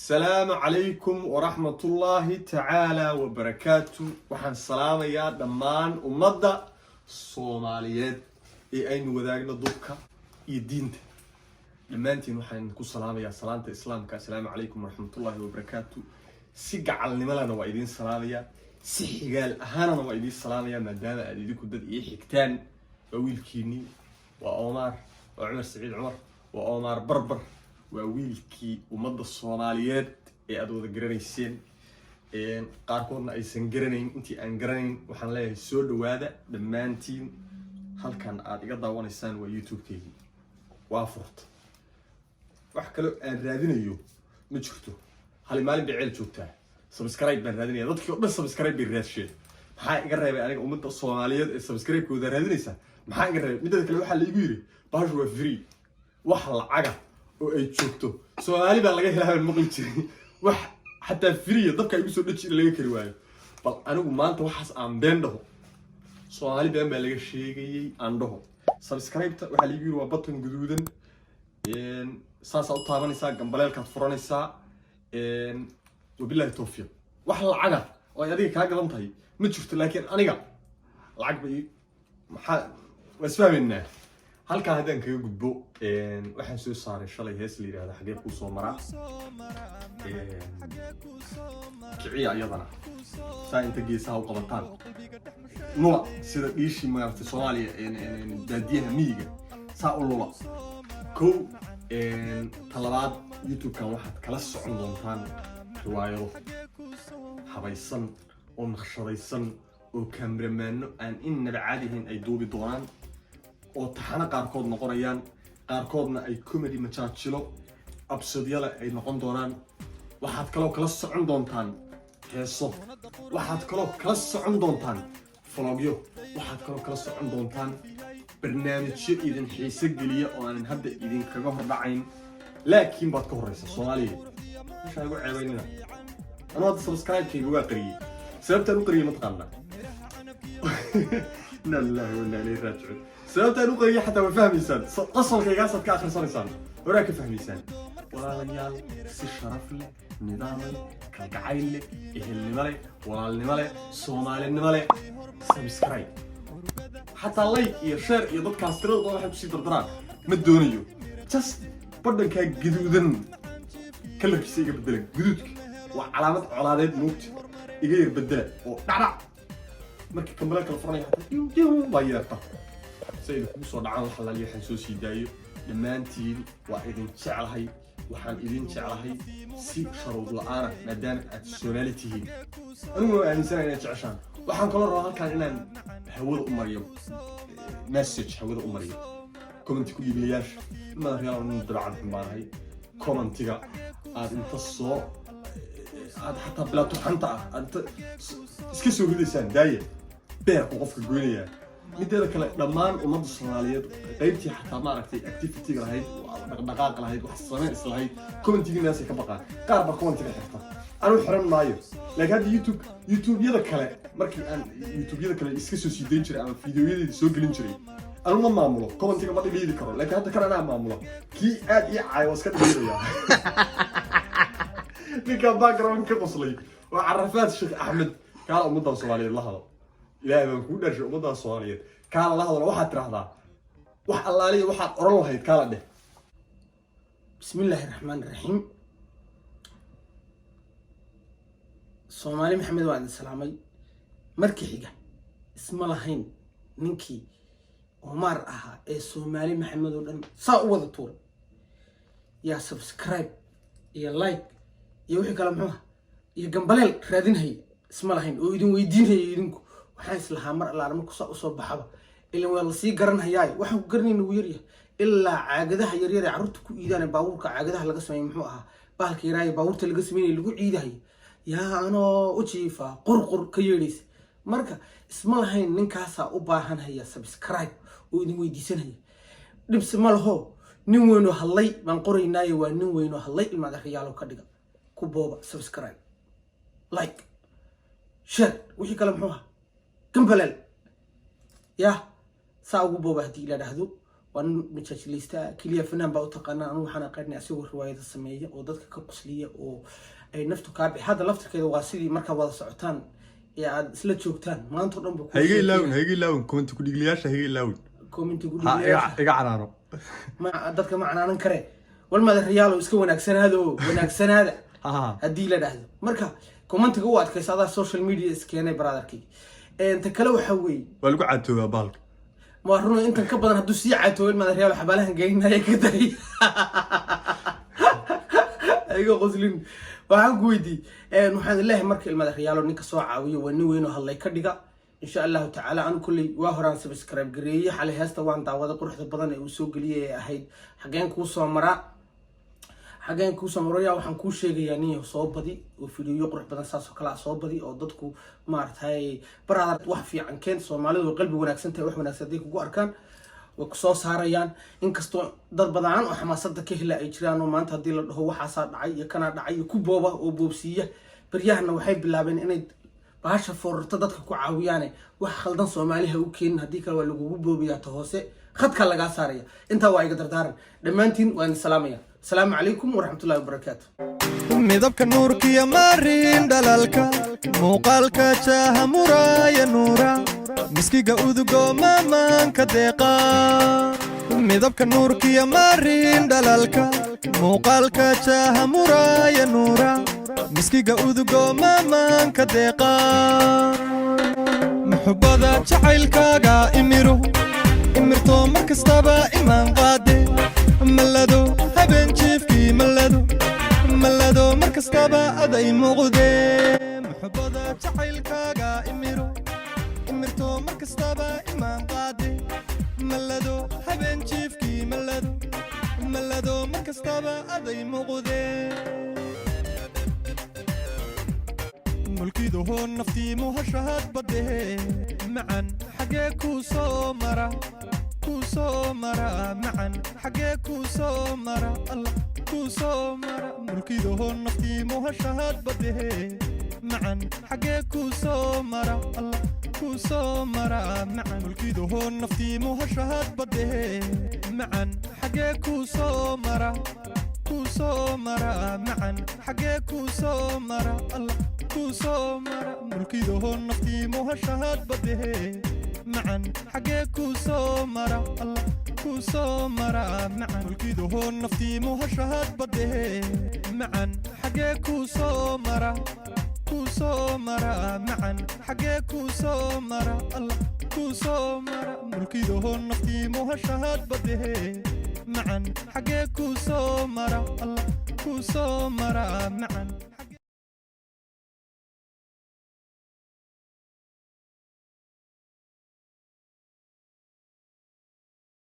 السلام عليكم ورحمة الله تعالى وبركاته. وحن سلام يا دمان ومضى الصوماليات أين وذاقنا دوكا يدينت لما أنتي نحن نكون سلام يا سلامة إسلامك. السلام عليكم ورحمة الله وبركاته. سيقع على نملنا وإيدين سلام يا سيحقال أهانا وإيدين سلام يا مدام أديدكم داد حكتان وويل كيني وعمر سعيد عمر وعمر بربر وويلكي ومضى الصوماليات أدو ذا جرانيسين qaarkoodna aysan garanayn intii aan garanayn waxaan leeyahay soo dhawaada dhammaantiin halkan aad iga daawanaysaan waa YouTube-keygii waa furta wax kale aan raadinayo ma jirto hal maalin bay ceel joogtaa subscribe baan raadinaya dadkii oo dhan subscribe bay raadsheen maxaa iga reebay aniga ummadda Soomaaliyeed ee subscribe-kooda raadinaysa maxaa iga reebay midda kale waxa la igu yiri baashu waa free wax lacaga oo ay joogto Soomaali baa laga helaa maqli jiray wax حتى فري ضبك يبصوا دتش اللي يكري واي بل أنا وما أنت وحس عن بينده سؤالي بين بلغ شيء عنده سبسكرايب وحلي يجوا بطن جدودن ساس أو طابني ساق جنبالي كاتفراني ساق وبالله التوفيق وحل العجل ويدي كاجل انتهي متشفت لكن أنا جا العجب واسمع منه هل كان هذا كيو جبو وحن سوي صار إن شاء الله يهسلي هذا حاجة كوسو مرة كعية أيضا ساين تجي ساو قبطان نوع سير إيشي ما في صومالي داديها ميجا ساو لولا كو طلبات يوتيوب كان واحد كلاس عندهم كان رواية حبيسن ونخشريسن وكاميرمان إن بعادهم أي دوبي دوران oo taxana qaarkood noqonayaan qaarkoodna ay comedy machaachilo absodiyada ay noqon doonaan waxaad kaloo kala socon doontaan heeso waxaad kaloo kala socon doontaan vlogyo waxaad kaloo kala socon doontaan barnaamijyo idin xiiso geliya oo aan hadda idin kaga hordhacayn laakiin baad ka horeysa Soomaaliyeed waxaa ugu ceebaynina anoo subscribe-kayga waa qariyay sababtaan u qariyay ma taqaanaa إن الله وإنا إليه راجعون سببت أن أقرأ حتى ما فهم إنسان قصر كي قاصد كآخر صار إنسان وراك فهم إنسان ولا رجال سي شرف له نظام له كالقعيل له إهل نمله ولا النمله صومال النمله سبسكرايب حتى لايك يشير يضد كاسترد ولا حد يصير دران مدونيو just بدل كجدودن كل شيء يبدلك جدودك وعلامات علامات موت يغير بدله ودعدع markii kambalka kala furanay xataa bayarta sayid ku soo dhacaan waxa la leeyahay soo sii daayo dhamaantiin waa idin jecelahay waxaan idin jecelahay si sharuud la'aan maadaama aad Soomaali tihiin anigu aan isana jeceshaan waxaan kala rabaa halkaan inaan hawada u mariyo message hawada u mariyo comment ku dhiibayaasha ma reelaan dabacad xumaanahay commentiga aad inta soo aad xataa bilaato xanta aad iska soo ridaysan daaya beer qofka goynaya mideeda kale dhamaan ummadda Soomaaliyeed qaybtii xataa ma aragtay activity lahayd dhaqdhaqaaq lahayd wax sameyn islahayd commentigiina ka baqaan qaar ba commentiga xirta anu xiran maayo laakiin hadda YouTube-yada kale markii aan YouTube-yada kale iska soo siideyn jiray ama fiidiyoyada soo gelin jiray anu ma maamulo commentiga ma dhigay karo laakiin hadda kana aan maamulo kii aad ii caayo iska dhigaya ninka background ka qoslay waa Carafaad Sheekh Axmed kaala ummadda Soomaaliyeed la hadlo ilaahay baan ku dhashay ummadda Soomaaliyeed kaala la hadlo waxaad tiraahdaa wax allaaliyo waxaad oran lahayd kaala dheh bismillaahir rahmaanir rahiim Soomaali Maxamed waa salaamay markii xiga isma lahayn ninkii Omar aha ee Soomaali Maxamed oo dhan saa u wada tuuray ya subscribe iyo like iyo wixii kale muxuu iyo gambaleel raadinay isma lahayn oo idin weydiinay idinku waxaan islahaa mar alla markuu soo baxaba ilaa waa la sii garanayay waxaan ku garanayna uu yaryahay ilaa caagadaha yaryar ee carruurta ku iidaan baabuurka caagadaha laga sameeyay muxuu ahaa baalka yaraaye baabuurta laga sameeyay lagu ciidahay yaa anoo u jiifa qurqur ka yeedhis marka isma lahayn ninkaasa u baahan haya subscribe oo idin weydiisanaya dhibs ma laho nin weyn oo hadlay baan qoraynaayo waa nin weyn oo hadlay ilmaada riyaalo ka dhiga ku booba subscribe like share wixii kale muxuu ahaa gambaleel ya saa ugu booba hadii la dhahdo وأنا متشليستا كليا فنان بأوتقنا أنا وحنا قرني أسوي رواية السمية ودتك كقصلية أو أي نفتو كابي هذا لفتر كده واسيدي مركب وضع سعتان يا سلة شوكتان ما أنتم ربكم هيجي لون كومنت كل جلياش هيجي لون كومنت يقول إيجا عرارو ما دتك معنا ننكره والما الريال ويسكون أكسن هذا ونأكسن هذا هدي له هذا مركب كومنت جوات كيس هذا السوشيال ميديا سكينة برادر كي أنت كلو حوي والقو عتو بالك ما رونه أنت كبرنا هدوسي عتو والما الريال حبالها جايين هاي كده أيوة غزلين waxaan ku weydiiyay waxaan ilaahay markii madaxyaalo ninka soo caawiyo wani weyn oo halay ka dhiga insha Allah ta'ala aan kulli waa horaan subscribe gareeyay xalay heesta waan daawada quruxda badan ee uu soo galiyay ahayd xageen ku soo maraa waxaan ku sheegayaa nin soo badi oo fiidiyo qurux badan saasoo kala soo badi oo dadku maartay baraad wax fiican keen Soomaalidu qalbi wanaagsan tahay wax wanaagsan ay kugu arkaan وكسو ساريان إن كستو ضد بدعان وحماسات كهلا إجران وما أنت هدي له هو حصاد عي كنا دعي كوبوبا وبوبسية بريحنا وحيب لابن إن بعش فور تضد كعويانه وخلدان سومالي هوكين هديك ولا كوبوبيا تهوسه خد كلا جا سارية أنت واي قدر دارن دمانتين وين سلامية السلام عليكم ورحمة الله وبركاته midabka nuurkiya marin dhalalka muuqaalka jaaha muraaya nuura miskiga udugo maamaanka deeqa midabka nuurkiya marin dhalalka muuqaalka jaaha muraaya nuura miskiga udugo maamaanka deeqa muxubbada jacaylkaaga imirto markastaba imaan qaade malado habeen jiifkii malado markastaba aday muuqde muxubbada jacaylkaaga imirto markastaba imaan qaade malado habeen jiifkii malado markastaba aday muuqde mulkiidaho naftii muhashahad badhe macan xagee kuu soo mara macan xagee kuu soo mara allah kuu soo mara mulkiidaho naftii muhashahad badhe macan xagee kuu soo mara allah kuu soo mara macan mulkiidaho naftii muhashahad badhe macan xagee kuu soo mara macan xagee kuu soo mara allah kuu soo mara mulkiidaho naftii muhashahad badhe macan xagee kuu soo mara allah kuu soo mara macan mulkiidaho naftii muhashahad badhe macan xagee kuu soo mara macan xagee kuu soo mara allah kuu soo mara mulkiidaho naftii muhashahad badhe macan xagee kuu soo mara allah kuu soo mara macan